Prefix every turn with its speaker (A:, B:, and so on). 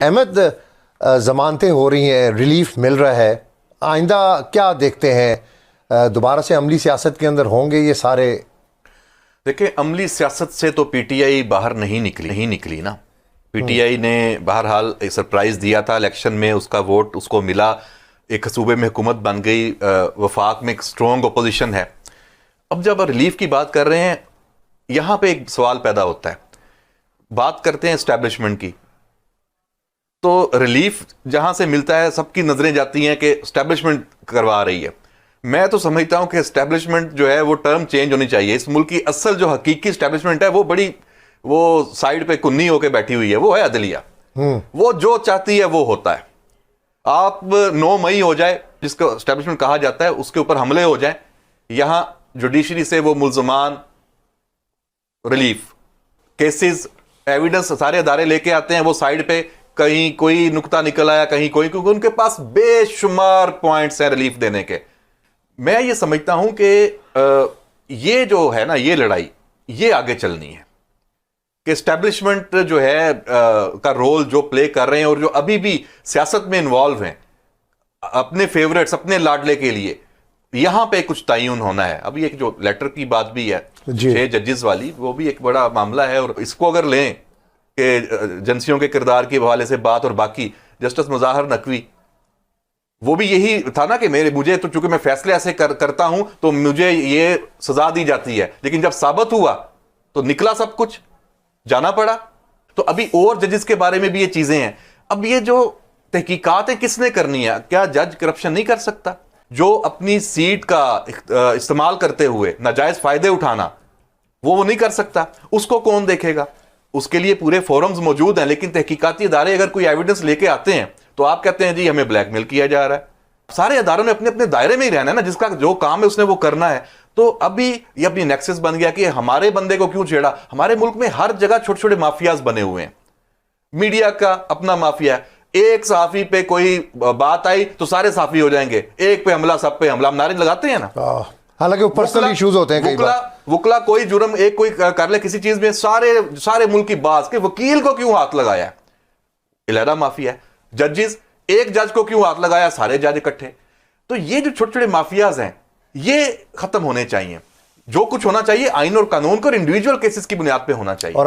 A: अहमद, ज़मानतें हो रही हैं, रिलीफ मिल रहा है, आइंदा क्या देखते हैं? दोबारा से अमली सियासत के अंदर होंगे ये सारे?
B: देखिए, अमली सियासत से तो पीटीआई बाहर नहीं निकली ना। पीटीआई ने बहरहाल एक सरप्राइज दिया था इलेक्शन में, उसका वोट उसको मिला, एक सूबे में हुकूमत बन गई, वफाक में एक स्ट्रॉन्ग अपोजिशन है। अब जब रिलीफ की बात कर रहे हैं, यहां पे एक सवाल पैदा होता है। बात करते हैं एस्टैब्लिशमेंट की, तो रिलीफ जहां से मिलता है सबकी नजरें जाती हैं कि एस्टैब्लिशमेंट करवा रही है। मैं तो समझता हूं कि एस्टैब्लिशमेंट जो है वो टर्म चेंज होनी चाहिए। इस मुल्क की असल जो हकीकी एस्टैब्लिशमेंट है वो साइड पे कुन्नी होकर बैठी हुई है, वो है अदलिया। वो जो चाहती है वो होता है। आप 9 मई हो जाए, जिसको एस्टैब्लिशमेंट कहा जाता है, उसके ऊपर हमले हो जाए, यहां जुडिशरी से वो मुल्जमान रिलीफ केसेस एविडेंस सारे अदारे लेके आते हैं, वो साइड पे कहीं कोई नुक्ता निकल आया, कहीं कोई, क्योंकि उनके पास बेशुमार पॉइंट्स हैं रिलीफ देने के। मैं ये समझता हूं कि ये जो है ना, ये लड़ाई ये आगे चलनी है कि एस्टैब्लिशमेंट जो है का रोल जो प्ले कर रहे हैं और जो अभी भी सियासत में इन्वॉल्व हैं अपने फेवरेट्स, अपने लाडले के लिए, यहां पे कुछ तयन होना है। अभी एक जो लेटर की बात भी है 6 जजेस वाली, वो भी एक बड़ा मामला है। और इसको अगर लें कि एजेंसियों के किरदार के हवाले से बात, और बाकी जस्टिस मुज़ाहिर नकवी, वो भी यही था ना कि मुझे तो चूंकि मैं फैसले ऐसे करता हूं तो मुझे ये सजा दी जाती है, लेकिन जब साबित हुआ तो निकला सब कुछ, जाना पड़ा। तो अभी और जजेस के बारे में भी ये चीजें हैं। अब ये जो तहकीकात है किसने करनी है? क्या जज करप्शन नहीं कर सकता? जो अपनी सीट का इस्तेमाल करते हुए नाजायज फायदे उठाना, वो नहीं कर सकता? उसको कौन देखेगा? उसके लिए पूरे फोरम्स मौजूद हैं, लेकिन तहकीकाती इदारे अगर कोई एविडेंस लेके आते हैं तो आप कहते हैं जी हमें ब्लैकमेल किया जा रहा है। सारे इदारों ने अपने अपने दायरे में ही रहना है ना, जिसका जो काम है उसने वो करना है। तो अभी ये अपनी नेक्सस बन गया कि हमारे बंदे को क्यों छेड़ा। हमारे मुल्क में हर जगह छोटे छोटे माफियाज बने हुए हैं। मीडिया का अपना माफिया है। एक सहाफी पे कोई बात आई तो सारे सहाफी हो जाएंगे, एक पे हमला सब पे हमला, हम नारे लगाते हैं ना।
A: हालांकि वो पर्सनल इश्यूज होते हैं कई बार।
B: वुकला कोई जुर्म एक कोई कर ले किसी चीज में, सारे मुल्क की बात के वकील को क्यों हाथ लगाया, इलादा माफिया है। जजेस, एक जज को क्यों हाथ लगाया, सारे जज इकट्ठे। तो ये जो छोटे छोटे माफियाज हैं ये खत्म होने चाहिए। जो कुछ होना चाहिए आइन और कानून को और इंडिविजुअल केसेस की बुनियाद पे होना चाहिए।